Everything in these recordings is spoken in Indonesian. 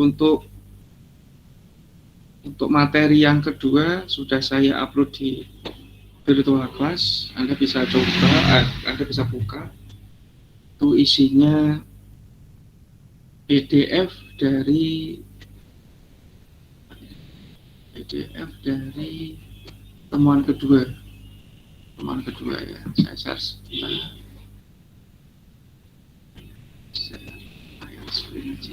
Untuk materi yang kedua sudah saya upload di virtual class. Anda bisa coba, Anda bisa buka. Itu isinya PDF dari temuan kedua ya. Saya share sebentar. Saya screen aja.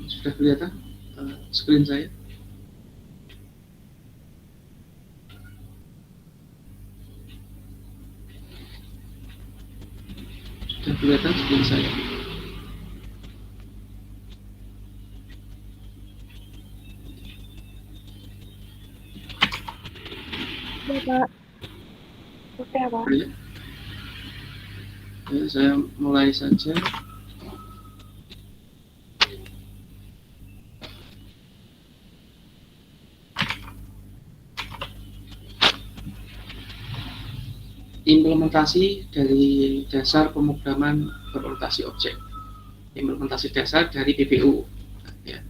Sudah kelihatan screen saya? Sudah kelihatan screen saya? Bapak. Oke, Pak. Ya, saya mulai saja. Implementasi dari dasar pemrograman berorientasi objek. Implementasi dasar dari PPU. Ya.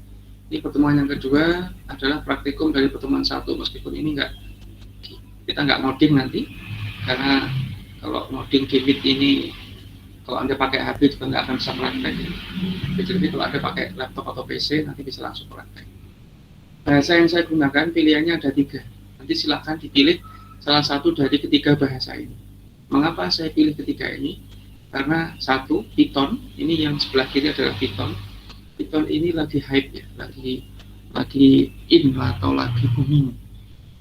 Ini pertemuan yang kedua adalah praktikum dari pertemuan satu, meskipun ini kita nggak ngoding nanti, karena kalau ngoding Gimit ini kalau Anda pakai HP juga nggak akan bisa praktek. Jadi kalau Anda pakai laptop atau PC nanti bisa langsung praktek. Bahasa yang saya gunakan pilihannya ada 3. Nanti silakan dipilih salah satu dari ketiga bahasa ini. Mengapa saya pilih ketiga ini? Karena satu, Python, ini yang sebelah kiri adalah Python. Python ini lagi hype ya, lagi in atau lagi booming.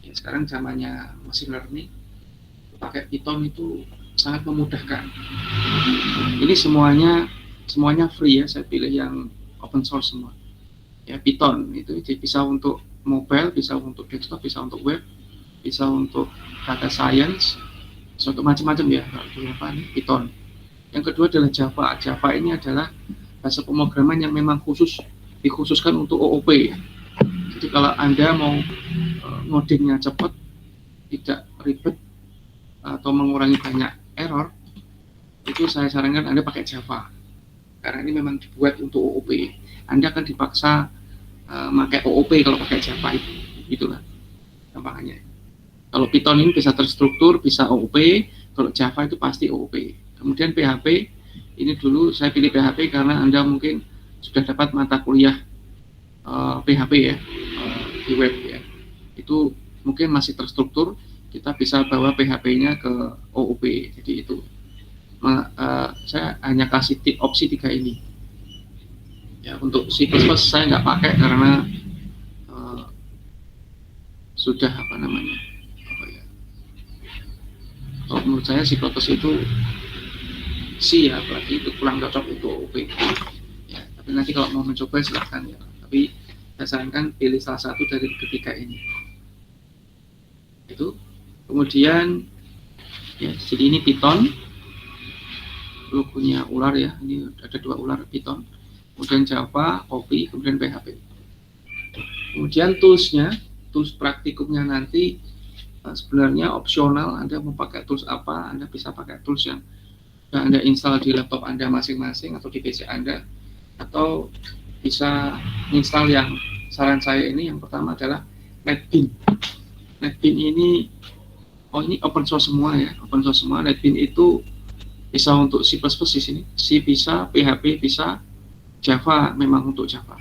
Ya, sekarang zamannya machine learning, pakai Python itu sangat memudahkan. Ini semuanya free ya, saya pilih yang open source semua. Ya, Python itu bisa untuk mobile, bisa untuk desktop, bisa untuk web, bisa untuk data science, untuk macam-macam ya. Python. Yang kedua adalah Java. Java ini adalah bahasa pemrograman yang memang dikhususkan untuk OOP. Jadi kalau Anda mau ngodingnya cepat, tidak ribet atau mengurangi banyak error, itu saya sarankan Anda pakai Java. Karena ini memang dibuat untuk OOP. Anda akan dipaksa pakai OOP kalau pakai Java itu. Itulah gampangannya. Kalau Python ini bisa terstruktur, bisa OOP. Kalau Java itu pasti OOP. Kemudian PHP, ini dulu saya pilih PHP karena Anda mungkin sudah dapat mata kuliah PHP ya, di web ya. Itu mungkin masih terstruktur, kita bisa bawa PHP-nya ke OOP. Jadi itu saya hanya kasih opsi 3 ini. Ya, untuk C++ saya nggak pakai karena sudah kalau menurut saya C++ itu C ya, apalagi itu kurang cocok untuk OOP. Ya, tapi nanti kalau mau mencoba silahkan ya. Tapi saya sarankan pilih salah satu dari ketiga ini. Itu. Kemudian ya, jadi ini Python, logonya ular ya. Ini ada 2 ular Python. Kemudian Java, Copy, kemudian PHP. Kemudian tools praktikumnya nanti sebenarnya opsional. Anda mau pakai tools apa, Anda bisa pakai tools yang Anda install di laptop Anda masing-masing atau di PC Anda, atau bisa install yang saran saya ini. Yang pertama adalah NetBeans. NetBeans ini open source semua ya, open source semua. NetBeans itu bisa untuk C++ di sini, C bisa, PHP bisa, Java memang untuk Java.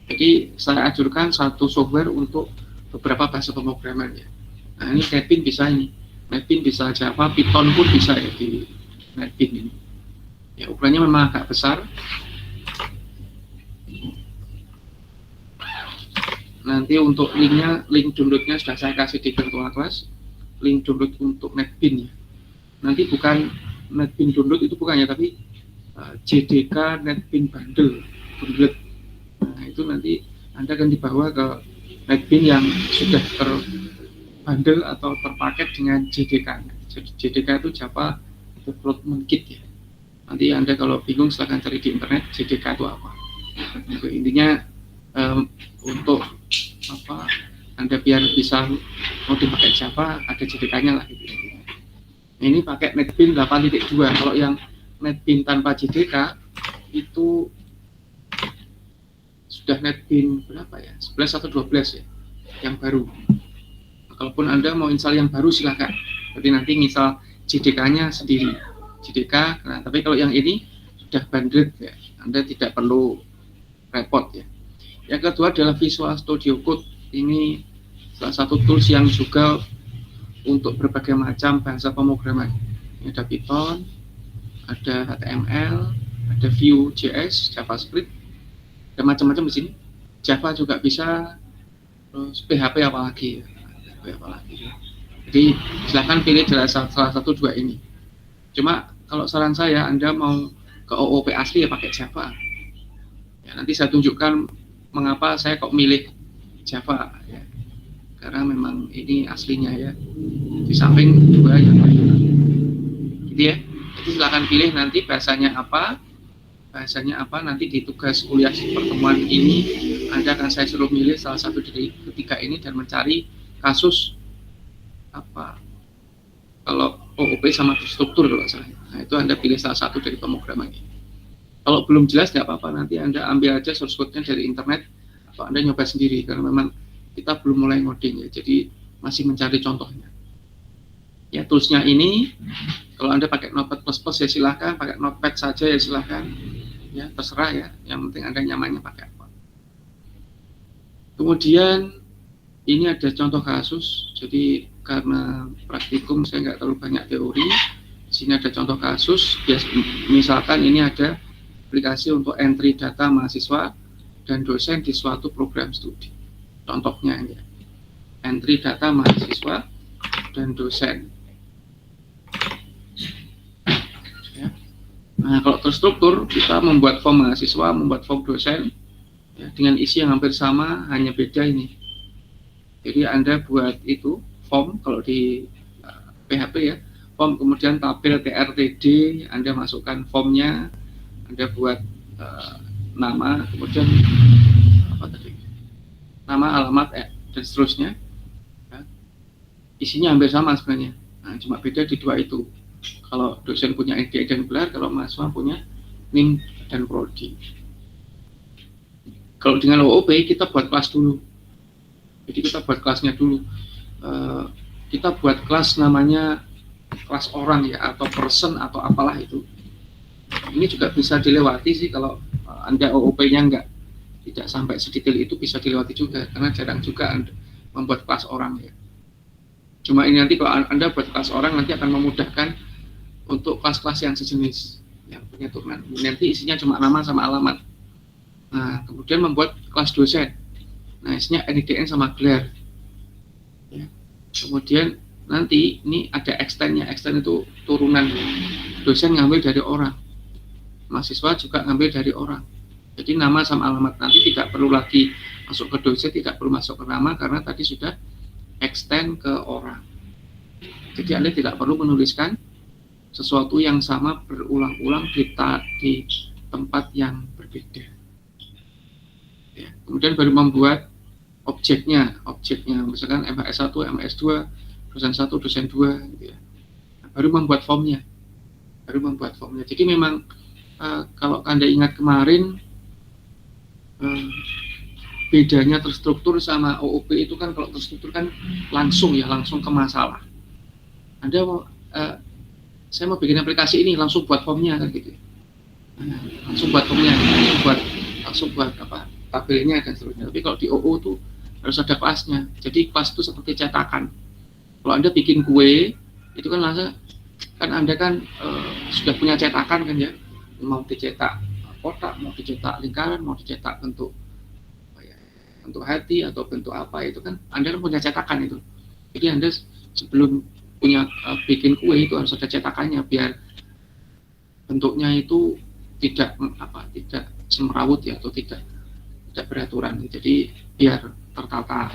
Jadi saya ajukan satu software untuk beberapa bahasa pemrograman ya. Nah ini NetBeans bisa ini, NetBeans bisa Java, Python pun bisa ya di NetBeans ini. Ya ukurannya memang agak besar. Nanti untuk link downloadnya sudah saya kasih di virtual class. Link download untuk NetBeans ya. Nanti bukan NetBeans download itu bukan ya, tapi JDK NetBeans bundle. Nah itu nanti Anda akan dibawa ke NetBeans yang sudah terbundle atau terpaket dengan JDK. JDK itu Java Development Kit ya. Nanti Anda kalau bingung silahkan cari di internet JDK itu apa. Intinya untuk Anda biar bisa mau dipakai Java, ada JDK-nya lah gitu. Ini pakai NetBeans 8.2. Kalau yang NetBeans tanpa JDK itu sudah NetBeans berapa ya? 11 atau 12 ya, yang baru. Kalaupun Anda mau install yang baru silahkan. Jadi nanti install JDK-nya sendiri. JDK, nah, tapi kalau yang ini sudah banded ya, Anda tidak perlu repot ya. Yang kedua adalah Visual Studio Code. Ini salah satu tools yang juga untuk berbagai macam bahasa pemrograman. Ini ada Python, ada HTML, ada Vue.js, JavaScript, dan macam-macam di sini. Java juga bisa, terus PHP apalagi ya. Jadi silahkan pilih dari salah satu dua ini. Cuma kalau saran saya, Anda mau ke OOP asli ya pakai Java. Ya, nanti saya tunjukkan mengapa saya kok milih Java ya. Karena memang ini aslinya ya, di samping juga yang lain gitu ya. Jadi silakan pilih nanti bahasanya apa nanti di tugas kuliah pertemuan ini Anda akan saya suruh milih salah satu dari ketiga ini dan mencari kasus apa kalau OOP sama struktur kalau salah. Nah itu Anda pilih salah satu dari pemrograman ini. Kalau belum jelas tidak apa-apa, nanti Anda ambil aja source code-nya dari internet atau Anda nyoba sendiri karena memang kita belum mulai ngoding ya, jadi masih mencari contohnya. Ya toolsnya ini, kalau Anda pakai Notepad++ ya silahkan, pakai Notepad saja ya silahkan, ya terserah ya. Yang penting Anda nyamannya pakai apa. Kemudian ini ada contoh kasus, jadi karena praktikum saya nggak terlalu banyak teori. Di sini ada contoh kasus, misalkan ini ada aplikasi untuk entry data mahasiswa dan dosen di suatu program studi. Contohnya ini, entry data mahasiswa dan dosen. Ya. Nah, kalau terstruktur, kita membuat form mahasiswa, membuat form dosen, ya, dengan isi yang hampir sama, hanya beda ini. Jadi Anda buat itu, form, kalau di PHP ya, form, kemudian tabel TRTD, Anda masukkan formnya, Anda buat nama, kemudian apa tadi? Nama, alamat, dan seterusnya. Ya. Isinya hampir sama sebenarnya. Nah, cuma beda di dua itu. Kalau dosen punya NDA dan gelar, kalau mahasiswa punya NIM dan prodi. Kalau dengan OOP kita buat kelas dulu. Jadi kita buat kelasnya dulu. Kita buat kelas namanya kelas orang ya, atau person atau apalah itu. Ini juga bisa dilewati sih kalau Anda OOP-nya tidak sampai sedetail itu, bisa dilewati juga karena jarang juga Anda membuat kelas orang ya. Cuma ini nanti kalau Anda buat kelas orang nanti akan memudahkan untuk kelas-kelas yang sejenis yang punya turunan. Nanti isinya cuma nama sama alamat. Nah, kemudian membuat kelas dosen. Nah, isinya NIDN sama gelar. Ya. Kemudian nanti ini ada extend-nya. Extend itu turunan. Dosen ngambil dari orang. Mahasiswa juga ngambil dari orang. Jadi nama sama alamat nanti tidak perlu lagi masuk ke dosen, tidak perlu masuk ke nama karena tadi sudah extend ke orang. Jadi Anda tidak perlu menuliskan sesuatu yang sama berulang-ulang di tempat yang berbeda. Ya, kemudian baru membuat objeknya misalkan MHS1, MHS2, dosen 1, dosen 2 gitu ya. Nah, baru membuat formnya. Jadi memang kalau Anda ingat kemarin bedanya terstruktur sama OOP itu kan, kalau terstruktur kan langsung ke masalah. Anda mau saya mau bikin aplikasi ini, langsung buat formnya kan gitu. Langsung buat apa tabelnya dan seterusnya. Tapi kalau di OO itu harus ada kelasnya. Jadi kelas itu seperti cetakan. Kalau Anda bikin kue itu kan langsung kan Anda kan sudah punya cetakan kan ya. Mau dicetak kotak, mau dicetak lingkaran, mau dicetak bentuk hati atau bentuk apa itu kan Anda kan punya cetakan itu. Jadi Anda sebelum punya bikin kue itu harus ada cetakannya biar bentuknya itu tidak semrawut ya, atau tidak beraturan. Jadi biar tertata,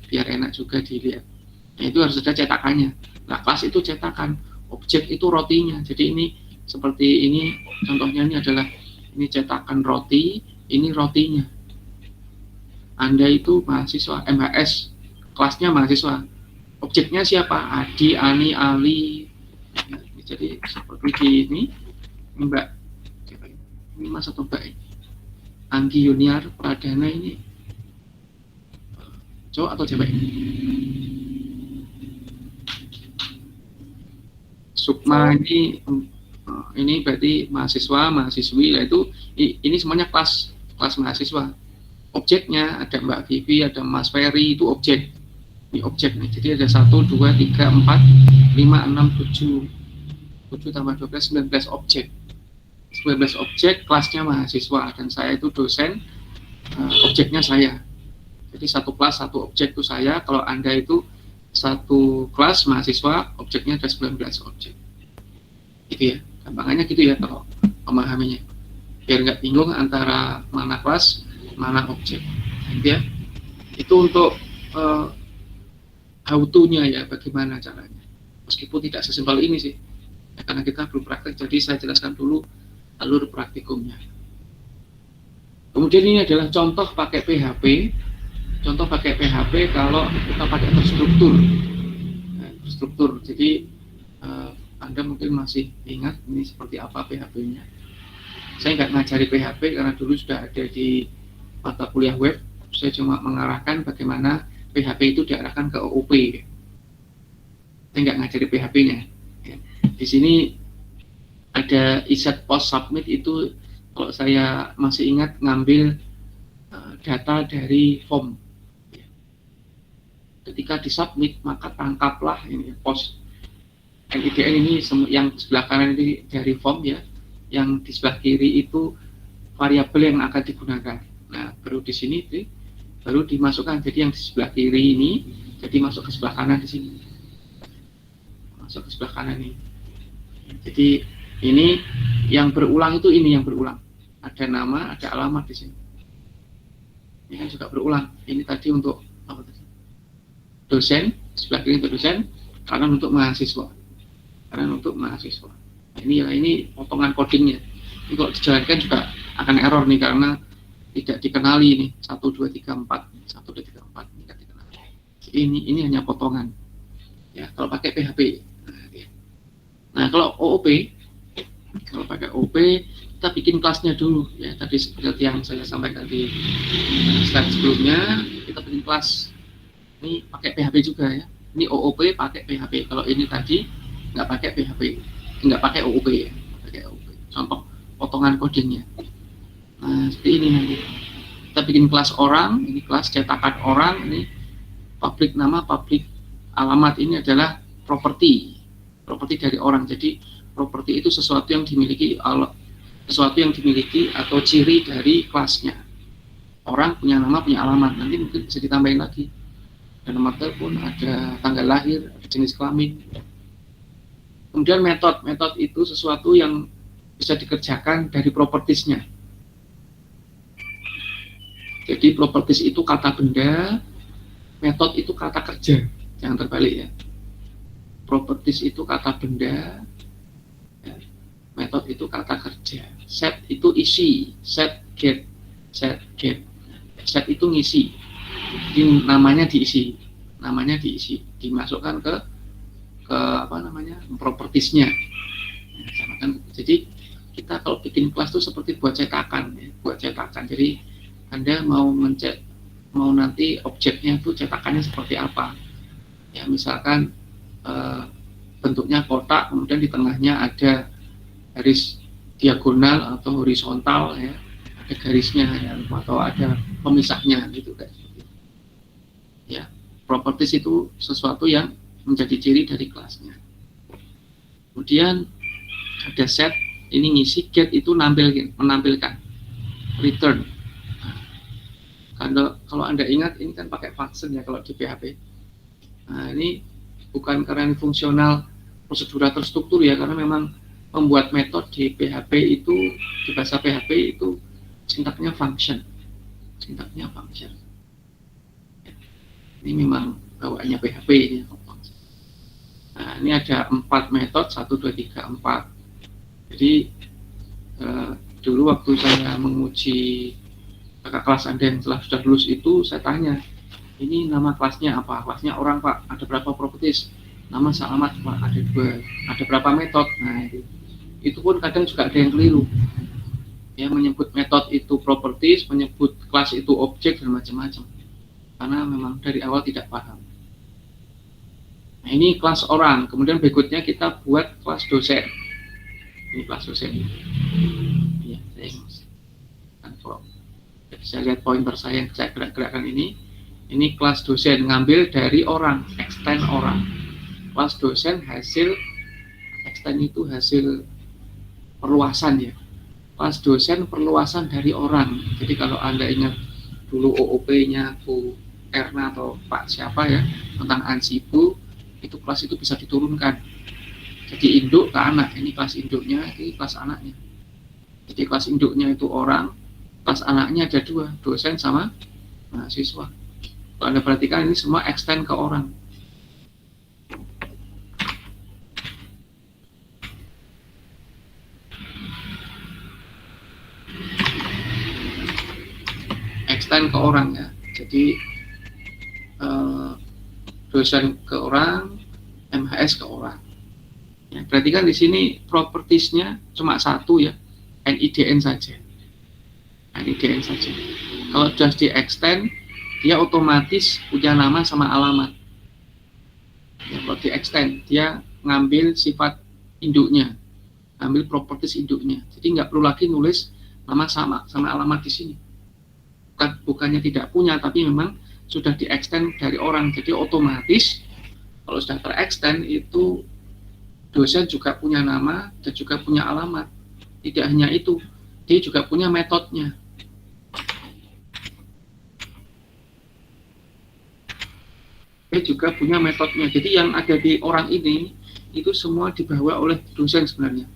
biar enak juga dilihat. Nah, itu harus ada cetakannya. Nah, kelas itu cetakan, objek itu rotinya. Jadi ini seperti ini contohnya, ini adalah ini cetakan roti, ini rotinya. Anda itu mahasiswa MHS, kelasnya mahasiswa. Objeknya siapa? Adi, Ani, Ali. Ya, jadi seperti ini Mbak, ini Mas atau Mbak ini? Anggi Yuniar Pradana ini cowok atau cewek? Sukma ini berarti mahasiswa, mahasiswi, yaitu ini semuanya kelas mahasiswa. Objeknya ada Mbak Vivi, ada Mas Ferry, itu objek. Ini objek nih. Jadi ada 1, 2, 3, 4, 5, 6, 7 tambah 12, 19 objek. 19 objek, kelasnya mahasiswa, dan saya itu dosen, objeknya saya. Jadi satu kelas, satu objek itu saya. Kalau Anda itu satu kelas mahasiswa, objeknya ada 19 objek. Gitu ya, gampangannya gitu ya kalau memahaminya. Biar nggak bingung antara mana kelas, mana objek. Gitu ya. Itu untuk how to-nya ya, bagaimana caranya. Meskipun tidak sesimpel ini sih. Ya, karena kita belum praktek, jadi saya jelaskan dulu alur praktikumnya. Kemudian ini adalah contoh pakai PHP. Contoh pakai PHP kalau kita pakai terstruktur. Nah, terstruktur. Jadi Anda mungkin masih ingat ini seperti apa PHP-nya. Saya nggak ngajari PHP karena dulu sudah ada di mata kuliah web. Saya cuma mengarahkan bagaimana PHP itu diarahkan ke OOP. Saya nggak ngajari PHP-nya. Ya. Di sini ada iset post submit itu kalau saya masih ingat ngambil data dari form. Ketika disubmit maka tangkaplah ini post NIDN ini yang sebelah kanan ini dari form ya, yang di sebelah kiri itu variabel yang akan digunakan. Nah baru di sini baru dimasukkan, jadi yang di sebelah kiri ini jadi masuk ke sebelah kanan di sini, masuk ke sebelah kanan ini. Jadi ini yang berulang itu ini yang berulang, ada nama, ada alamat di sini. Ini kan juga berulang. Ini tadi untuk apa tadi? Dosen, sebelah kiri untuk dosen, kanan untuk mahasiswa. Kanan untuk mahasiswa. Nah, ini potongan codingnya. Ini kalau dijalankan juga akan error nih karena tidak dikenali ini 1, 2, 3, 4, 1, 2, 3, 4 ini tidak dikenali. Ini hanya potongan. Ya, kalau pakai PHP. Nah, kalau OOP, kalau pakai OOP kita bikin kelasnya dulu ya. Tadi seperti yang saya sampaikan di slide sebelumnya, kita bikin kelas. Ini pakai PHP juga ya. Ini OOP pakai PHP. Kalau ini tadi nggak pakai PHP, nggak pakai OOP ya. Pakai OOP. Contoh potongan kodenya. Nah seperti ini nanti. Kita bikin kelas orang. Ini kelas cetakan orang. Ini public nama, public alamat. Ini adalah properti dari orang. Jadi properti itu sesuatu yang dimiliki atau ciri dari kelasnya. Orang punya nama, punya alamat. Nanti mungkin bisa ditambahin lagi. Ada nomor telepon, ada tanggal lahir, ada jenis kelamin. Kemudian metode itu sesuatu yang bisa dikerjakan dari propertiesnya. Jadi properties itu kata benda, metode itu kata kerja, jangan terbalik ya. Properties itu kata benda, metode itu kata kerja. Set itu isi, set get. Set itu ngisi. Jadi namanya diisi, dimasukkan ke apa namanya propertiesnya. Jadi kita kalau bikin kelas itu seperti buat cetakan ya, Jadi Anda mau nanti objeknya itu cetakannya seperti apa? Ya misalkan bentuknya kotak, kemudian di tengahnya ada garis diagonal atau horizontal ya, ada garisnya ya, atau ada pemisahnya gitu guys. Ya, properties itu sesuatu yang menjadi ciri dari kelasnya. Kemudian ada set, ini ngisi, get itu menampilkan, return. Nah, kalau Anda ingat ini kan pakai function ya kalau di PHP. Nah ini bukan karena ini fungsional prosedural terstruktur ya, karena memang membuat metode di PHP itu, di bahasa PHP itu sintaknya function. Ini memang bawaannya PHP ini. Nah, ini ada 4 metode, 1, 2, 3, 4. Jadi dulu waktu saya menguji kakak kelas Anda yang sudah lulus itu, saya tanya, Ini nama kelasnya apa? Kelasnya orang Pak, ada berapa properties? Nama alamat Pak, ada 2. Ada berapa metode? Nah itu pun kadang juga ada yang keliru. Ya, menyebut metode itu properties, menyebut kelas itu objek dan macam-macam. Karena memang dari awal tidak paham. Nah, ini kelas orang. Kemudian berikutnya kita buat kelas dosen. Ini kelas dosen. Ya, saya bisa lihat pointer saya yang saya gerak-gerakkan ini. Ini kelas dosen, ngambil dari orang, extend orang. Kelas dosen hasil, extend itu hasil perluasan ya. Kelas dosen perluasan dari orang. Jadi kalau Anda ingat dulu OOP-nya Bu Erna atau Pak siapa ya, tentang Ansibu, itu kelas itu bisa diturunkan. Jadi induk ke anak, ini kelas induknya, ini kelas anaknya. Jadi kelas induknya itu orang, kelas anaknya ada 2, dosen sama mahasiswa. Kalau Anda perhatikan ini semua extend ke orang. Extend ke orang ya. Jadi dosen ke orang, MHS ke orang. Ya, berarti kan di sini propertiesnya cuma 1 ya, NIDN saja. NIDN saja. Kalau sudah di extend, dia otomatis punya nama sama alamat. Ya, kalau di extend, dia ngambil sifat induknya, ambil properties induknya. Jadi nggak perlu lagi nulis nama sama alamat di sini. Bukannya tidak punya, tapi memang sudah di extend dari orang. Jadi otomatis kalau sudah terextend itu dosen juga punya nama dan juga punya alamat. Tidak hanya itu, dia juga punya metodenya. Dia juga punya metodenya. Jadi yang ada di orang ini itu semua dibawa oleh dosen sebenarnya.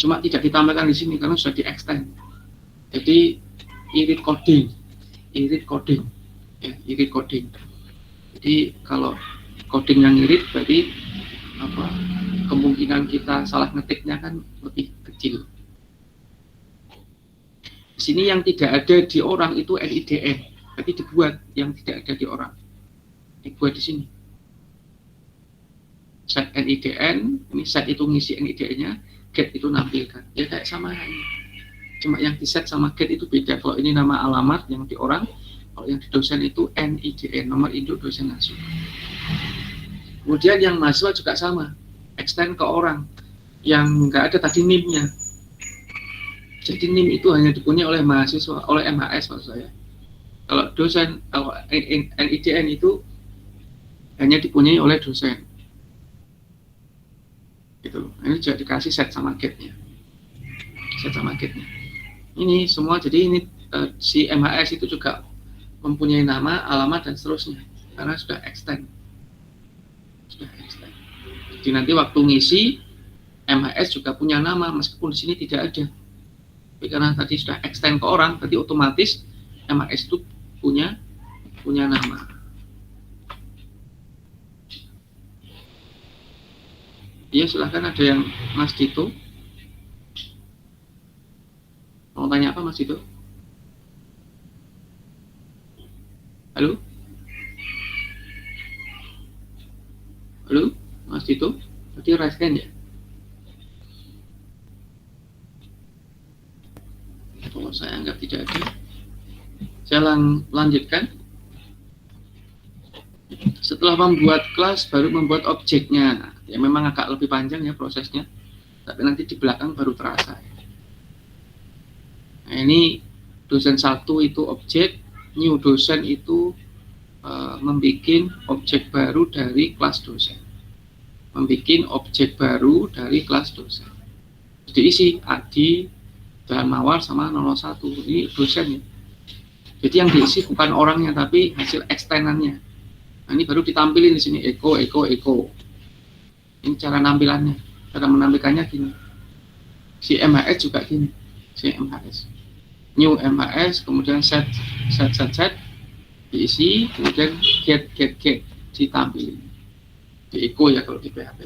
Cuma tidak ditambahkan di sini karena sudah di extend. Jadi irit coding. Ya, irit coding. Jadi kalau coding yang irit berarti apa? Kemungkinan kita salah ngetiknya kan lebih kecil. Di sini yang tidak ada di orang itu NIDN, berarti dibuat yang tidak ada di orang. Dibuat di sini. Set NIDN, ini set itu ngisi NIDN-nya, get itu nampilkan. Ya kayak sama ini. Cuma yang di set sama get itu beda. Kalau ini nama alamat yang di orang, kalau yang di dosen itu NIDN, nomor induk dosen langsung. Kemudian yang mahasiswa juga sama, extend ke orang. Yang nggak ada tadi NIM-nya. Jadi NIM itu hanya dipunyai oleh mahasiswa, oleh MHS maksud saya. Kalau dosen, kalau NIDN itu hanya dipunyai oleh dosen. Gitu. Ini juga dikasih set sama get-nya. Set sama get-nya. Ini semua, jadi ini si MHS itu juga mempunyai nama, alamat, dan seterusnya. Karena sudah extend. Jadi nanti waktu ngisi, MHS juga punya nama, meskipun di sini tidak ada. Tapi karena tadi sudah extend ke orang, berarti otomatis MHS itu punya nama. Ya silahkan, ada yang Mas Dito. Mau tanya apa Mas Dito? Halo? Halo? Mas Dito? Berarti raise hand ya? Kalau saya anggap tidak ada, saya lanjutkan. Setelah membuat kelas, baru membuat objeknya. Ya memang agak lebih panjang ya prosesnya, tapi nanti di belakang baru terasa. Nah ini dosen 1 itu objek, new dosen itu membuat objek baru dari kelas dosen. Membuat objek baru dari kelas dosen. Diisi Adi, Jalan Mawar sama 01. Ini dosen ya. Jadi yang diisi bukan orangnya, tapi hasil ekstenannya. Nah, ini baru ditampilin di sini Eko. Ini cara nampilannya, cara menampilkannya gini. Si MHS juga gini, si MHS. New MHS, kemudian set diisi, kemudian get ditampilin. Di Eko ya kalau di PHP.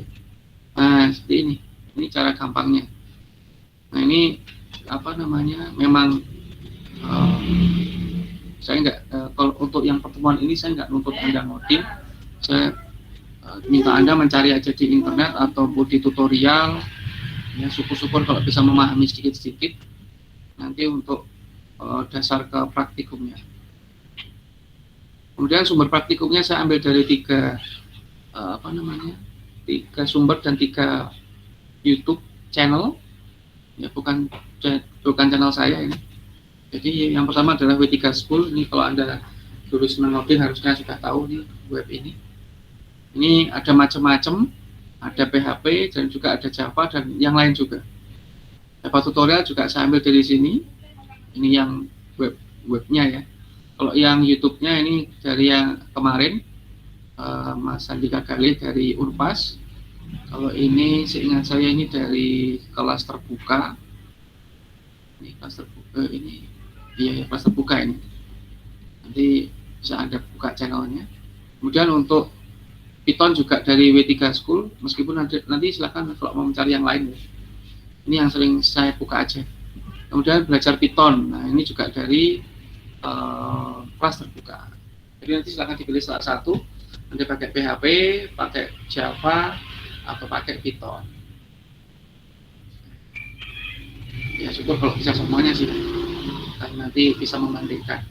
Nah seperti ini. Ini cara gampangnya. Nah ini apa namanya? Memang Saya nggak, kalau untuk yang pertemuan ini saya nggak nuntut Anda ngoding. Saya minta Anda mencari aja di internet ataupun di tutorial. Ya, syukur-syukur kalau bisa memahami sedikit-sedikit. Nanti untuk dasar ke praktikumnya. Kemudian sumber praktikumnya saya ambil dari tiga sumber dan 3 YouTube channel. Ya, bukan channel saya ini. Jadi yang pertama adalah W3 School. Ini kalau Anda dulu senang ngoding harusnya sudah tahu nih web ini. Ini ada macam-macam, ada PHP dan juga ada Java dan yang lain juga. Java tutorial juga saya ambil dari sini. Ini yang webnya ya. Kalau yang YouTube-nya ini dari yang kemarin, Mas Andika Galih dari Unpas. Kalau ini seingat saya ini dari kelas terbuka. Ini kelas terbuka ini, iya ya, kelas terbuka ini. Nanti bisa Anda buka channelnya. Kemudian untuk Python juga dari W3 School, meskipun nanti silakan kalau mau mencari yang lain. Ini yang sering saya buka aja. Kemudian belajar Python, nah ini juga dari kelas terbuka. Jadi nanti silakan dipilih salah satu. Nanti pakai PHP, pakai Java, atau pakai Python. Ya syukur kalau bisa semuanya sih, karena nanti bisa membandingkan.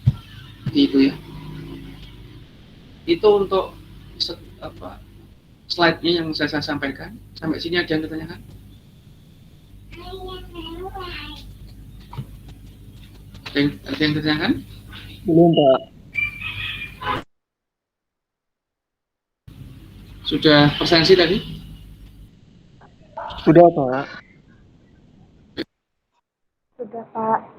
Jadi itu ya. Itu untuk slide-nya yang saya sampaikan. Sampai sini ada yang ditanyakan? Ada yang ditanyakan? Belum, Pak. Sudah presensi tadi? Sudah, Pak. Sudah, Pak.